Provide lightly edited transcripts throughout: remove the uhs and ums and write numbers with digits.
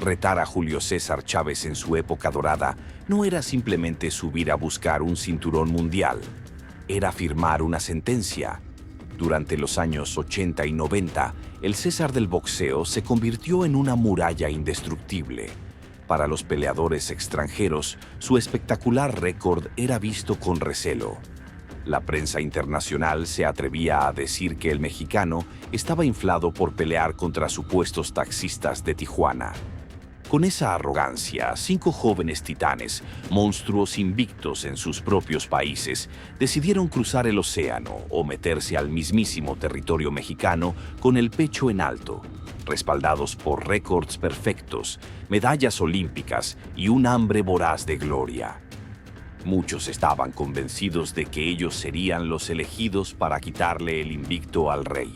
Retar a Julio César Chávez en su época dorada no era simplemente subir a buscar un cinturón mundial, era firmar una sentencia. Durante los años 80 y 90, el César del boxeo se convirtió en una muralla indestructible. Para los peleadores extranjeros, su espectacular récord era visto con recelo. La prensa internacional se atrevía a decir que el mexicano estaba inflado por pelear contra supuestos taxistas de Tijuana. Con esa arrogancia, 5 jóvenes titanes, monstruos invictos en sus propios países, decidieron cruzar el océano o meterse al mismísimo territorio mexicano con el pecho en alto, respaldados por récords perfectos, medallas olímpicas y un hambre voraz de gloria. Muchos estaban convencidos de que ellos serían los elegidos para quitarle el invicto al rey.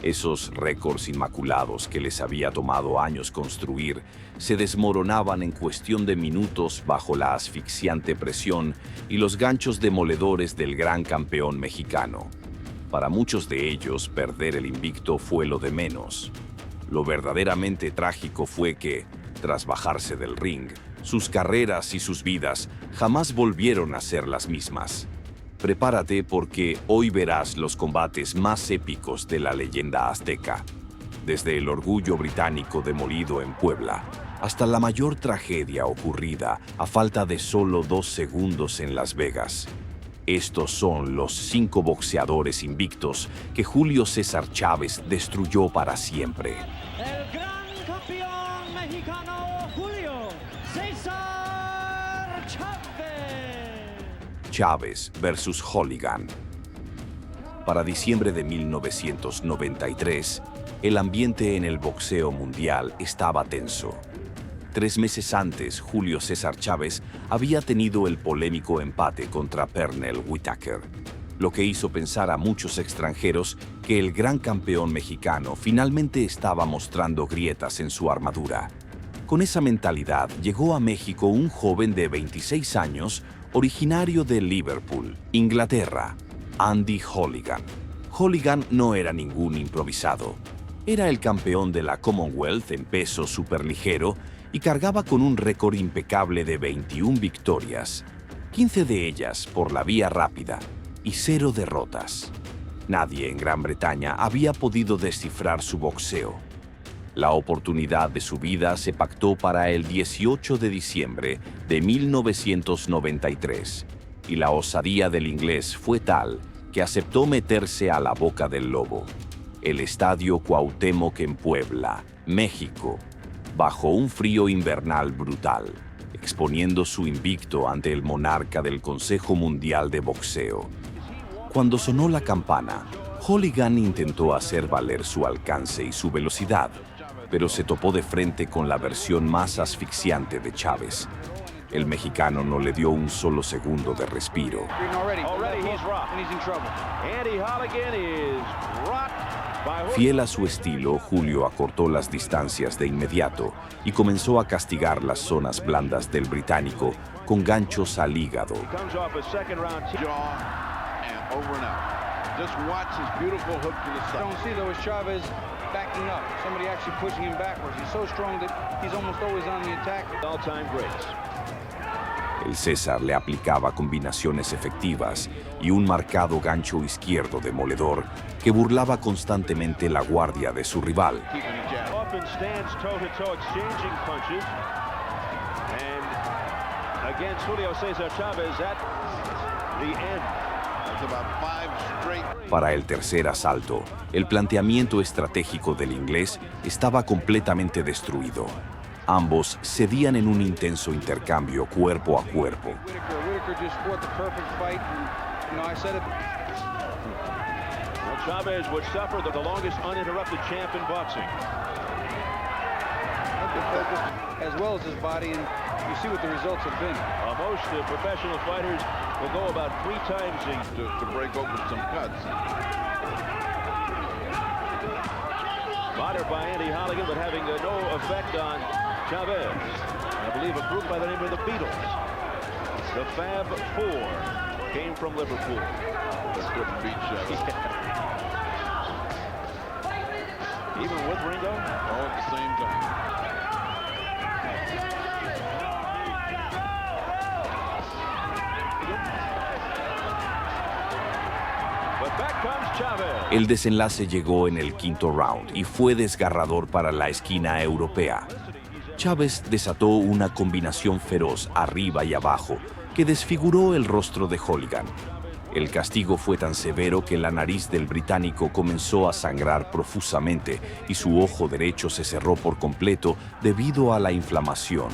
Esos récords inmaculados que les había tomado años construir se desmoronaban en cuestión de minutos bajo la asfixiante presión y los ganchos demoledores del gran campeón mexicano. Para muchos de ellos, perder el invicto fue lo de menos. Lo verdaderamente trágico fue que, tras bajarse del ring, sus carreras y sus vidas jamás volvieron a ser las mismas. Prepárate porque hoy verás los combates más épicos de la leyenda azteca. Desde el orgullo británico demolido en Puebla, hasta la mayor tragedia ocurrida a falta de solo 2 segundos en Las Vegas. Estos son los 5 boxeadores invictos que Julio César Chávez destruyó para siempre. El gran campeón mexicano Julio César Chávez. Chávez versus Holligan. Para diciembre de 1993, el ambiente en el boxeo mundial estaba tenso. 3 meses antes, Julio César Chávez había tenido el polémico empate contra Pernell Whitaker, lo que hizo pensar a muchos extranjeros que el gran campeón mexicano finalmente estaba mostrando grietas en su armadura. Con esa mentalidad llegó a México un joven de 26 años, originario de Liverpool, Inglaterra, Andy Holligan. Holligan no era ningún improvisado. Era el campeón de la Commonwealth en peso superligero y cargaba con un récord impecable de 21 victorias, 15 de ellas por la vía rápida y 0 derrotas. Nadie en Gran Bretaña había podido descifrar su boxeo. La oportunidad de su vida se pactó para el 18 de diciembre de 1993, y la osadía del inglés fue tal que aceptó meterse a la boca del lobo, el Estadio Cuauhtémoc en Puebla, México, bajo un frío invernal brutal, exponiendo su invicto ante el monarca del Consejo Mundial de Boxeo. Cuando sonó la campana, Holligan intentó hacer valer su alcance y su velocidad, pero se topó de frente con la versión más asfixiante de Chávez. El mexicano no le dio un solo segundo de respiro. Fiel a su estilo, Julio acortó las distancias de inmediato y comenzó a castigar las zonas blandas del británico con ganchos al hígado. Backing up. Somebody actually pushing him backwards. He's so strong that he's almost always on the attack. All-time greats. El César le aplicaba combinaciones efectivas y un marcado gancho izquierdo demoledor que burlaba constantemente la guardia de su rival. Para el tercer asalto, el planteamiento estratégico del inglés estaba completamente destruido. Ambos cedían en un intenso intercambio cuerpo a cuerpo. Chávez would suffer the longest uninterrupted champ in boxing. As well as his body, and you see what the results have been. Most professional fighters will go about 3 times to break open some cuts. Fodder by Andy Holligan, but having no effect on Chávez. I believe a group by the name of the Beatles. The Fab Four came from Liverpool. That's good to beat Chávez. Even with Ringo? All at the same time. Chavez. El desenlace llegó en el quinto round y fue desgarrador para la esquina europea. Chavez desató una combinación feroz arriba y abajo que desfiguró el rostro de Holligan. El castigo fue tan severo que la nariz del británico comenzó a sangrar profusamente y su ojo derecho se cerró por completo debido a la inflamación.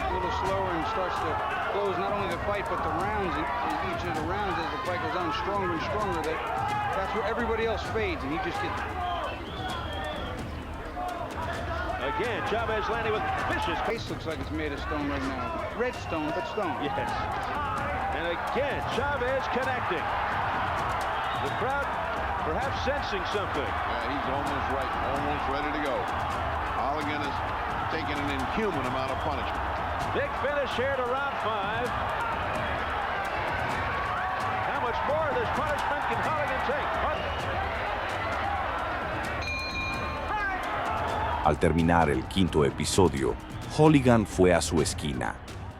A little slower and starts to close not only the fight but the rounds. Each of the rounds as the fight goes on stronger and stronger. That's where everybody else fades and he just gets. Again, Chavez landing with vicious. Face looks like it's made of stone right now. Red stone, but stone. Yes. And again, Chavez connecting. The crowd perhaps sensing something. Yeah, he's almost right, almost ready to go. Holligan has taken an inhuman amount of punishment. Big finish here to round 5. How much more of this punishment can Holligan take? Al terminar el quinto episodio, Holligan fue a su esquina.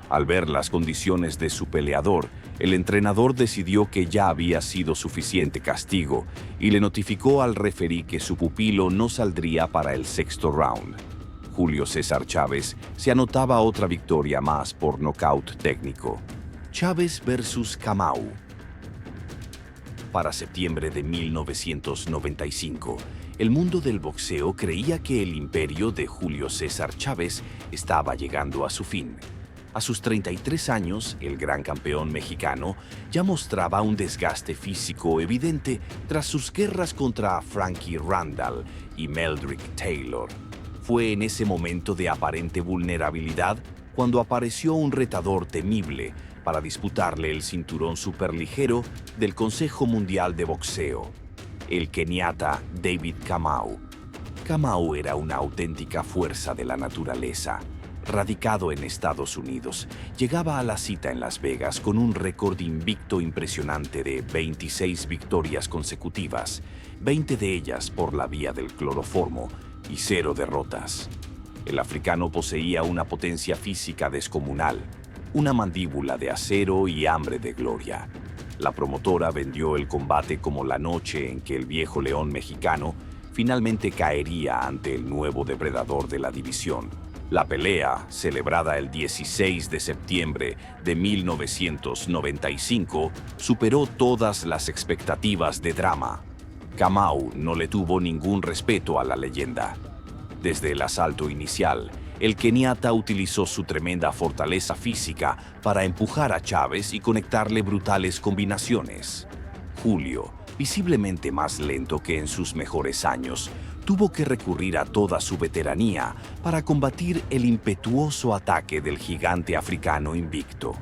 Al ver las condiciones de su peleador, el entrenador decidió que ya había sido suficiente castigo y le notificó al referí que su pupilo no saldría para el sexto round. Julio César Chávez se anotaba otra victoria más por nocaut técnico. Chávez versus Kamau. Para septiembre de 1995, el mundo del boxeo creía que el imperio de Julio César Chávez estaba llegando a su fin. A sus 33 años, el gran campeón mexicano ya mostraba un desgaste físico evidente tras sus guerras contra Frankie Randall y Meldrick Taylor. Fue en ese momento de aparente vulnerabilidad cuando apareció un retador temible para disputarle el cinturón superligero del Consejo Mundial de Boxeo, el keniata David Kamau. Kamau era una auténtica fuerza de la naturaleza. Radicado en Estados Unidos, llegaba a la cita en Las Vegas con un récord invicto impresionante de 26 victorias consecutivas, 20 de ellas por la vía del cloroformo y 0 derrotas. El africano poseía una potencia física descomunal, una mandíbula de acero y hambre de gloria. La promotora vendió el combate como la noche en que el viejo león mexicano finalmente caería ante el nuevo depredador de la división. La pelea, celebrada el 16 de septiembre de 1995, superó todas las expectativas de drama. Kamau no le tuvo ningún respeto a la leyenda. Desde el asalto inicial, el keniata utilizó su tremenda fortaleza física para empujar a Chávez y conectarle brutales combinaciones. Julio, visiblemente más lento que en sus mejores años, tuvo que recurrir a toda su veteranía para combatir el impetuoso ataque del gigante africano invicto.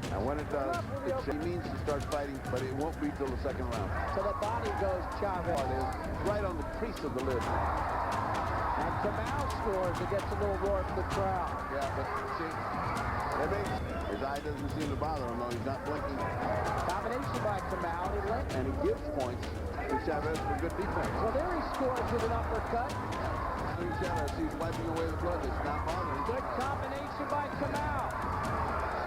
His eye doesn't seem to bother him, though. He's not blinking. Combination by Kamau, and he gives points to Chavez for good defense. Well, there he scores with an uppercut. Chavez, he's wiping away the blood. It's not bothering him. Good combination by Kamau.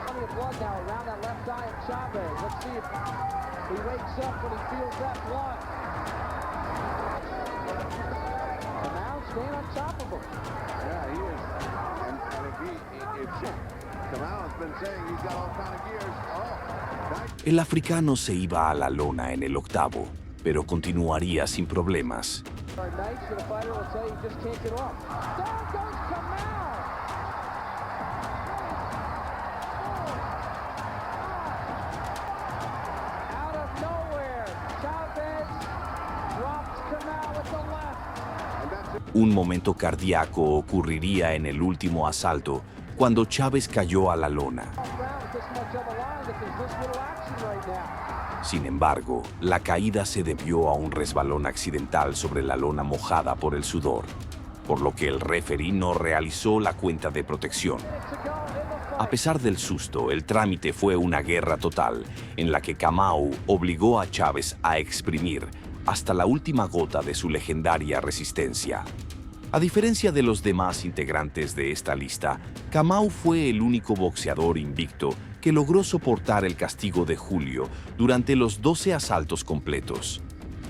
Plenty of blood now around that left eye of Chavez. Let's see if he wakes up when he feels that blood. Kamau staying on top of him. Yeah, he is. And if Kamau has been saying he's got all kind of gears. El africano se iba a la lona en el octavo, pero continuaría sin problemas. Un momento cardíaco ocurriría en el último asalto, cuando Chávez cayó a la lona. Sin embargo, la caída se debió a un resbalón accidental sobre la lona mojada por el sudor, por lo que el referee no realizó la cuenta de protección. A pesar del susto, el trámite fue una guerra total, en la que Kamau obligó a Chávez a exprimir hasta la última gota de su legendaria resistencia. A diferencia de los demás integrantes de esta lista, Kamau fue el único boxeador invicto que logró soportar el castigo de Julio durante los 12 asaltos completos.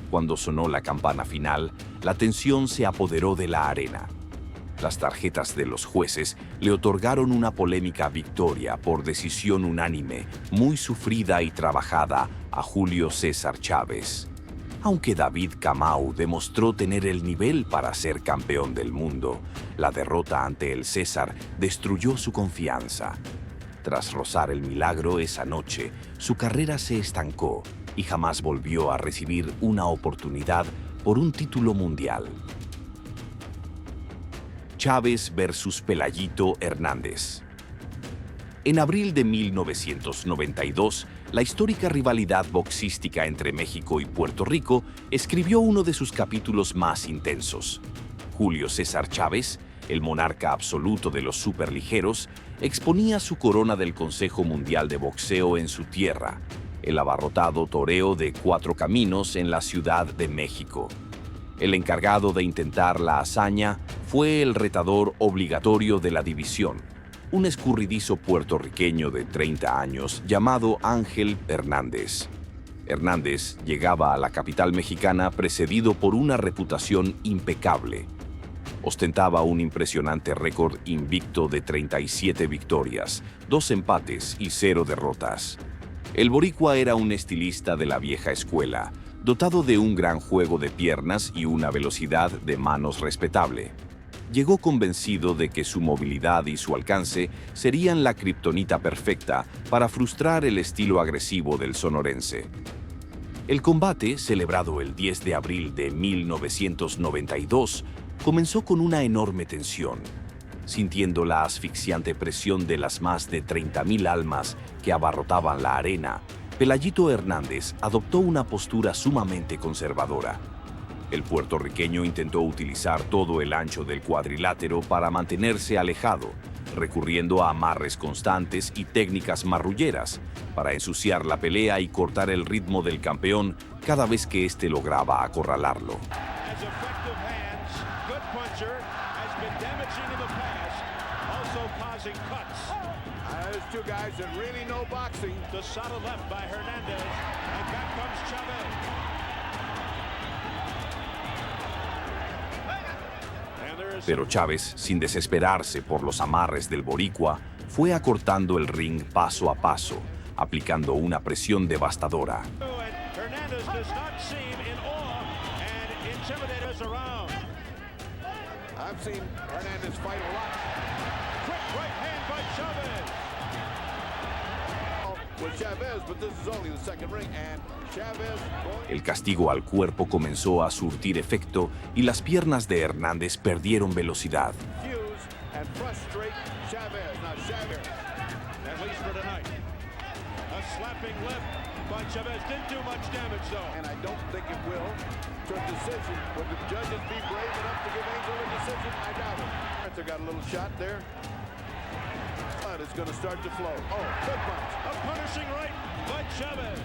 Cuando sonó la campana final, la tensión se apoderó de la arena. Las tarjetas de los jueces le otorgaron una polémica victoria por decisión unánime, muy sufrida y trabajada, a Julio César Chávez. Aunque David Kamau demostró tener el nivel para ser campeón del mundo, la derrota ante el César destruyó su confianza. Tras rozar el milagro esa noche, su carrera se estancó y jamás volvió a recibir una oportunidad por un título mundial. Chávez versus Pelayito Hernández. En abril de 1992, la histórica rivalidad boxística entre México y Puerto Rico escribió uno de sus capítulos más intensos. Julio César Chávez, el monarca absoluto de los superligeros, exponía su corona del Consejo Mundial de Boxeo en su tierra, el abarrotado toreo de Cuatro Caminos en la Ciudad de México. El encargado de intentar la hazaña fue el retador obligatorio de la división, un escurridizo puertorriqueño de 30 años llamado Ángel Hernández. Hernández llegaba a la capital mexicana precedido por una reputación impecable. Ostentaba un impresionante récord invicto de 37 victorias, 2 empates y 0 derrotas. El boricua era un estilista de la vieja escuela, dotado de un gran juego de piernas y una velocidad de manos respetable. Llegó convencido de que su movilidad y su alcance serían la kriptonita perfecta para frustrar el estilo agresivo del sonorense. El combate, celebrado el 10 de abril de 1992, comenzó con una enorme tensión. Sintiendo la asfixiante presión de las más de 30,000 almas que abarrotaban la arena, Pelayito Hernández adoptó una postura sumamente conservadora. El puertorriqueño intentó utilizar todo el ancho del cuadrilátero para mantenerse alejado, recurriendo a amarres constantes y técnicas marrulleras para ensuciar la pelea y cortar el ritmo del campeón cada vez que éste lograba acorralarlo. Two guys that really know boxing. The solid left by Hernandez, and back comes Chávez. Pero Chávez, sin desesperarse por los amarres del boricua, fue acortando el ring paso a paso, aplicando una presión devastadora. Hernandez does not seem in awe and intimidates around. I've seen Hernandez fight a lot. Quick right hand by Chávez. El castigo al cuerpo comenzó a surtir efecto y las piernas de Hernández perdieron velocidad. It's going to start to flow. Oh, good punch. A punishing right by Chávez.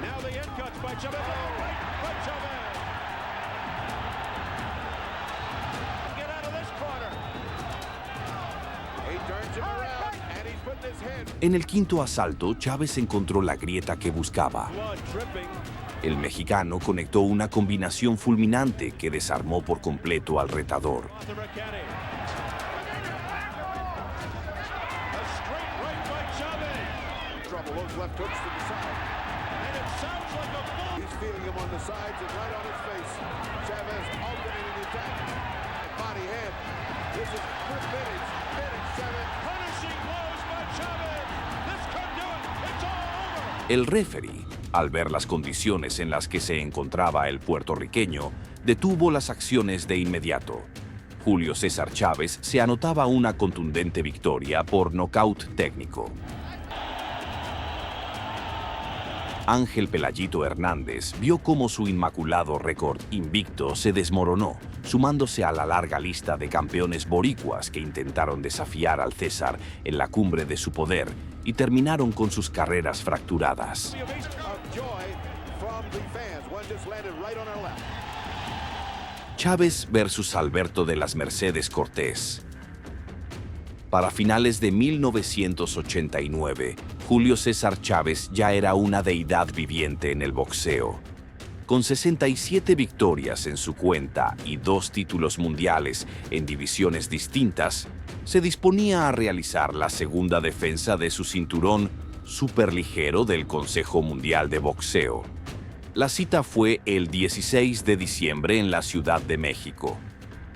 Now the end cuts by Chávez. Oh, right by Chávez. Get out of this corner. He turns him around and he's putting his head. En el quinto asalto, Chávez encontró la grieta que buscaba. El mexicano conectó una combinación fulminante que desarmó por completo al retador. Left hooks to the side. And it sounds like a bull. He's feeling him on the sides and right on his face. Chávez alternating the attack. Body head. This is good finish. Finish, Chávez. Punishing blows by Chávez. This could do it. It's all over. El referee, al ver las condiciones en las que se encontraba el puertorriqueño, detuvo las acciones de inmediato. Julio César Chávez se anotaba una contundente victoria por nocaut técnico. Ángel Pelayito Hernández vio cómo su inmaculado récord invicto se desmoronó, sumándose a la larga lista de campeones boricuas que intentaron desafiar al César en la cumbre de su poder y terminaron con sus carreras fracturadas. Chávez versus Alberto de las Mercedes Cortés. Para finales de 1989, Julio César Chávez ya era una deidad viviente en el boxeo. Con 67 victorias en su cuenta y 2 títulos mundiales en divisiones distintas, se disponía a realizar la segunda defensa de su cinturón superligero del Consejo Mundial de Boxeo. La cita fue el 16 de diciembre en la Ciudad de México.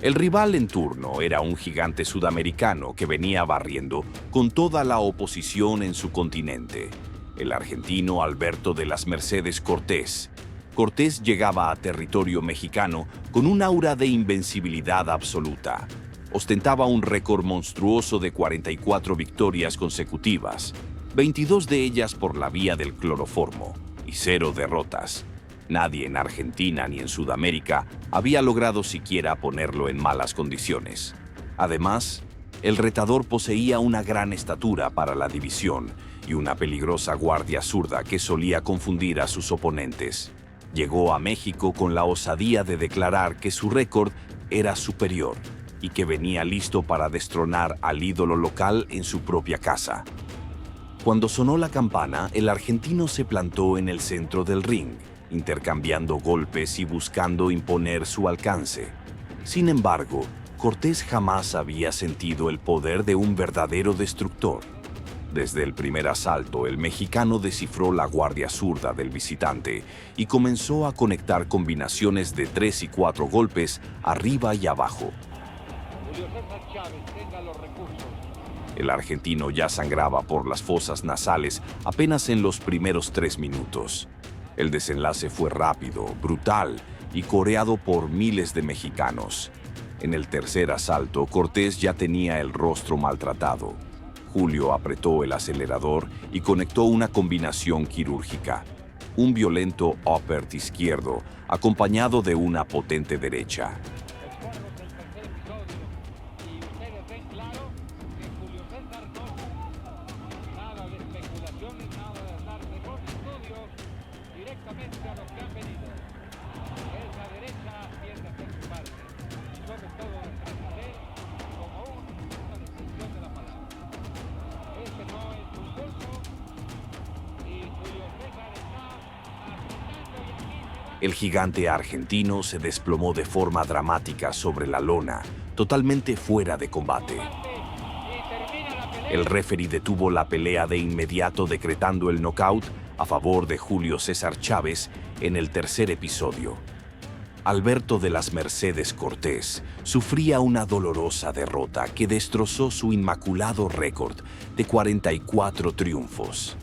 El rival en turno era un gigante sudamericano que venía barriendo con toda la oposición en su continente, el argentino Alberto de las Mercedes Cortés. Cortés llegaba a territorio mexicano con un aura de invencibilidad absoluta. Ostentaba un récord monstruoso de 44 victorias consecutivas, 22 de ellas por la vía del cloroformo y 0 derrotas. Nadie en Argentina ni en Sudamérica había logrado siquiera ponerlo en malas condiciones. Además, el retador poseía una gran estatura para la división y una peligrosa guardia zurda que solía confundir a sus oponentes. Llegó a México con la osadía de declarar que su récord era superior y que venía listo para destronar al ídolo local en su propia casa. Cuando sonó la campana, el argentino se plantó en el centro del ring, intercambiando golpes y buscando imponer su alcance. Sin embargo, Cortés jamás había sentido el poder de un verdadero destructor. Desde el primer asalto, el mexicano descifró la guardia zurda del visitante y comenzó a conectar combinaciones de 3 y 4 golpes arriba y abajo. Julio César Chávez tenga los recursos. El argentino ya sangraba por las fosas nasales apenas en los primeros 3 minutos. El desenlace fue rápido, brutal y coreado por miles de mexicanos. En el tercer asalto, Cortés ya tenía el rostro maltratado. Julio apretó el acelerador y conectó una combinación quirúrgica. Un violento uppercut izquierdo, acompañado de una potente derecha. El gigante argentino se desplomó de forma dramática sobre la lona, totalmente fuera de combate. El referee detuvo la pelea de inmediato, decretando el knockout a favor de Julio César Chávez en el tercer episodio. Alberto de las Mercedes Cortés sufría una dolorosa derrota que destrozó su inmaculado récord de 44 triunfos.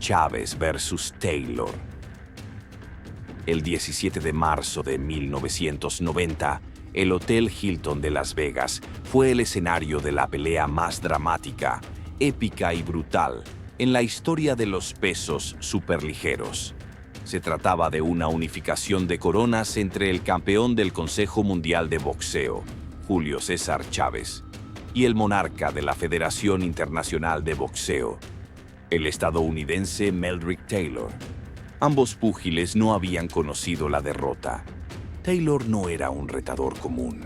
Chávez versus Taylor. El 17 de marzo de 1990, el Hotel Hilton de Las Vegas fue el escenario de la pelea más dramática, épica y brutal en la historia de los pesos superligeros. Se trataba de una unificación de coronas entre el campeón del Consejo Mundial de Boxeo, Julio César Chávez, y el monarca de la Federación Internacional de Boxeo, el estadounidense Meldrick Taylor. Ambos púgiles no habían conocido la derrota. Taylor no era un retador común.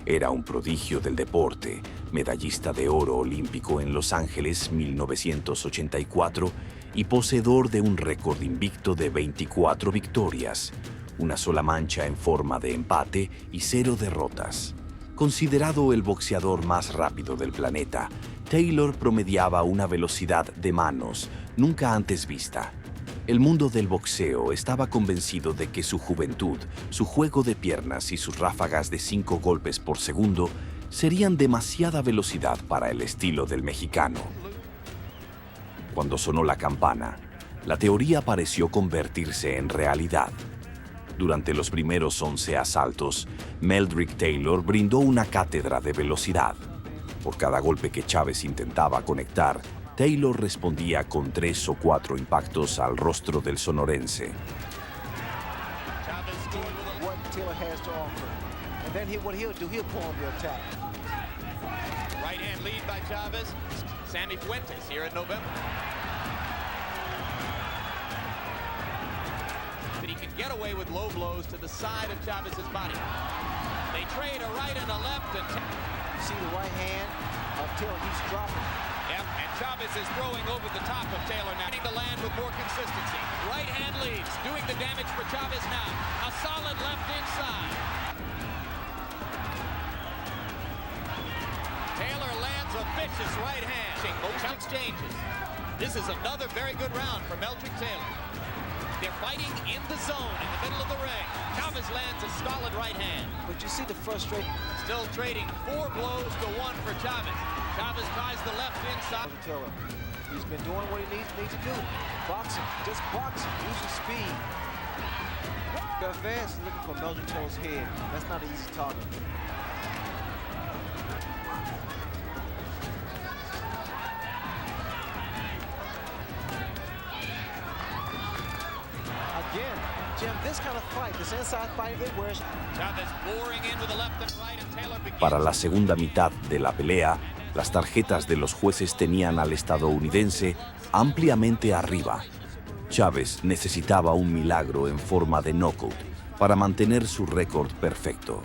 Era un prodigio del deporte, medallista de oro olímpico en Los Ángeles 1984 y poseedor de un récord invicto de 24 victorias, una sola mancha en forma de empate y 0 derrotas. Considerado el boxeador más rápido del planeta, Taylor promediaba una velocidad de manos nunca antes vista. El mundo del boxeo estaba convencido de que su juventud, su juego de piernas y sus ráfagas de 5 golpes por segundo serían demasiada velocidad para el estilo del mexicano. Cuando sonó la campana, la teoría pareció convertirse en realidad. Durante los primeros 11 asaltos, Meldrick Taylor brindó una cátedra de velocidad. Por cada golpe que Chávez intentaba conectar, Taylor respondía con 3 o 4 impactos al rostro del sonorense. Right hand lead by Chávez. Sammy Fuentes here in November. But he can get away with low blows to the side of Chavez's body. They trade a right and a left, and See the right hand of Taylor, he's dropping. yep, and Chavez is throwing over the top of Taylor now. Getting to land with more consistency. Right hand leads, doing the damage for Chavez now. A solid left inside. Taylor lands a vicious right hand. Most exchanges. This is another very good round for Meldrick Taylor. They're fighting in the zone in the middle of the ring. Chavez lands a solid right hand. But you see the frustration. Still trading 4 blows to 1 for Chavez. Chavez tries the left inside. Taylor, he's been doing what he needs to do. Boxing, just boxing, using speed. Advance looking for Meldrick Taylor's head. That's not an easy target. Again, Jim, this kind of fight, this inside fight, it wears. Chavez boring in with the left and right, and Taylor begins. Para la segunda mitad de la pelea, las tarjetas de los jueces tenían al estadounidense ampliamente arriba. Chavez necesitaba un milagro en forma de knockout para mantener su récord perfecto.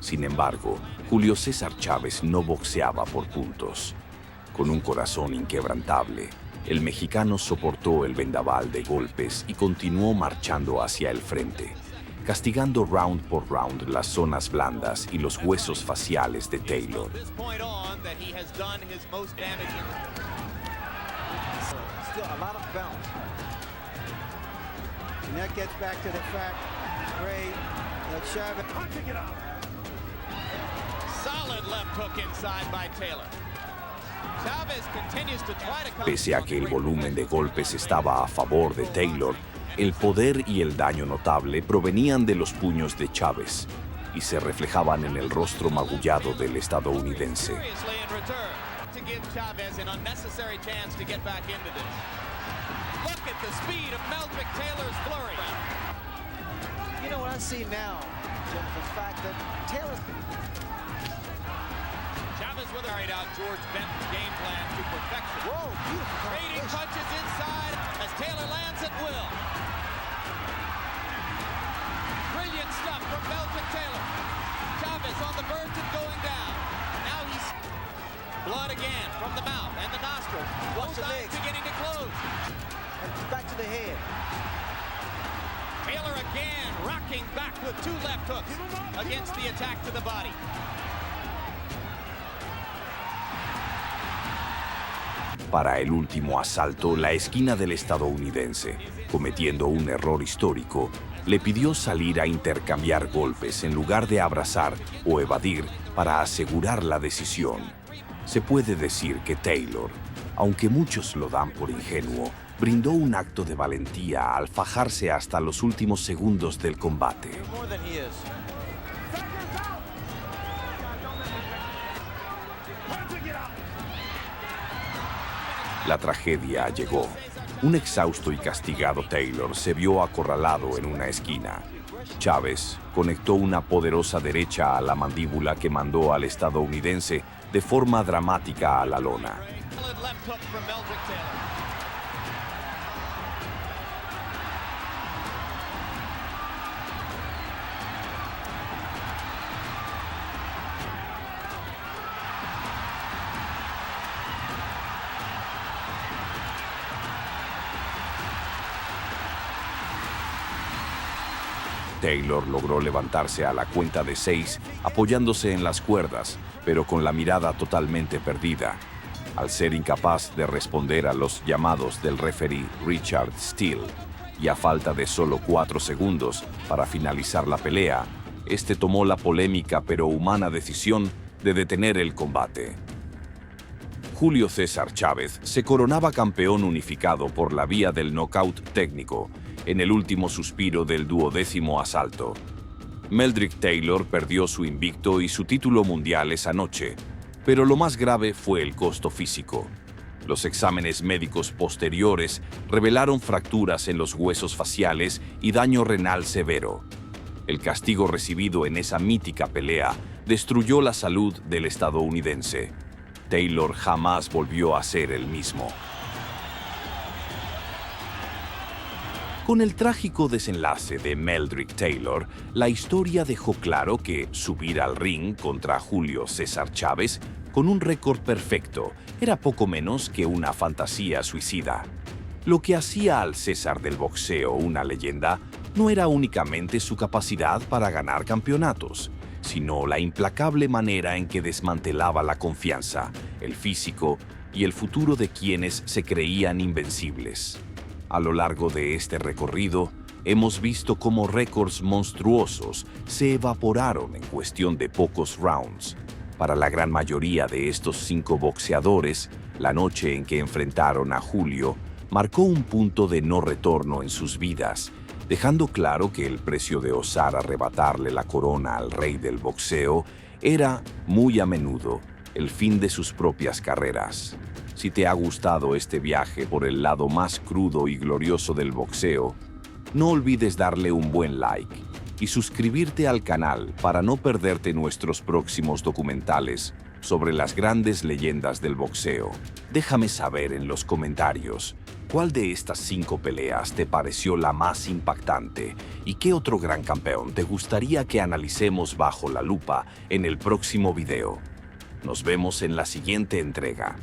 Sin embargo, Julio César Chávez no boxeaba por puntos. Con un corazón inquebrantable, el mexicano soportó el vendaval de golpes y continuó marchando hacia el frente, castigando round por round las zonas blandas y los huesos faciales de Taylor. From this point on, that he has done his most damage. Still a lot of bounce. And that gets back to the fact, Ray, that Chavez... Solid left hook inside by Taylor. Chavez continues to try to come. Pese a que el volumen de golpes estaba a favor de Taylor, el poder y el daño notable provenían de los puños de Chávez y se reflejaban en el rostro magullado del estadounidense. Seriously in return to give Chavez an unnecessary chance to get back into this. Look at the speed of Meldrick Taylor's flurry. You know what I see now, Jim, the fact that Taylor's... Chavez with carried out George Benton's game plan to perfection. Whoa, beautiful Trading combination. punches inside as Taylor lands at will. Brilliant stuff from Meldrick Taylor. Chavez on the verge of going down. Now he's blood again from the mouth and the nostrils. Watch Both the eyes legs. beginning to close. And back to the head. Taylor again rocking back with 2 left hooks against the attack to the body. Para el último asalto, la esquina del estadounidense, cometiendo un error histórico, le pidió salir a intercambiar golpes en lugar de abrazar o evadir para asegurar la decisión. Se puede decir que Taylor, aunque muchos lo dan por ingenuo, brindó un acto de valentía al fajarse hasta los últimos segundos del combate. More than he is. La tragedia llegó. Un exhausto y castigado Taylor se vio acorralado en una esquina. Chávez conectó una poderosa derecha a la mandíbula que mandó al estadounidense de forma dramática a la lona. Solid left hook from Meldrick Taylor. Taylor logró levantarse a la cuenta de 6, apoyándose en las cuerdas, pero con la mirada totalmente perdida. Al ser incapaz de responder a los llamados del referee Richard Steele, y a falta de solo 4 segundos para finalizar la pelea, este tomó la polémica pero humana decisión de detener el combate. Julio César Chávez se coronaba campeón unificado por la vía del nocaut técnico, en el último suspiro del 12º asalto. Meldrick Taylor perdió su invicto y su título mundial esa noche, pero lo más grave fue el costo físico. Los exámenes médicos posteriores revelaron fracturas en los huesos faciales y daño renal severo. El castigo recibido en esa mítica pelea destruyó la salud del estadounidense. Taylor jamás volvió a ser el mismo. Con el trágico desenlace de Meldrick Taylor, la historia dejó claro que subir al ring contra Julio César Chávez con un récord perfecto era poco menos que una fantasía suicida. Lo que hacía al César del boxeo una leyenda no era únicamente su capacidad para ganar campeonatos, sino la implacable manera en que desmantelaba la confianza, el físico y el futuro de quienes se creían invencibles. A lo largo de este recorrido, hemos visto cómo récords monstruosos se evaporaron en cuestión de pocos rounds. Para la gran mayoría de estos 5 boxeadores, la noche en que enfrentaron a Julio marcó un punto de no retorno en sus vidas, dejando claro que el precio de osar arrebatarle la corona al rey del boxeo era, muy a menudo, el fin de sus propias carreras. Si te ha gustado este viaje por el lado más crudo y glorioso del boxeo, no olvides darle un buen like y suscribirte al canal para no perderte nuestros próximos documentales sobre las grandes leyendas del boxeo. Déjame saber en los comentarios cuál de estas 5 peleas te pareció la más impactante y qué otro gran campeón te gustaría que analicemos bajo la lupa en el próximo video. Nos vemos en la siguiente entrega.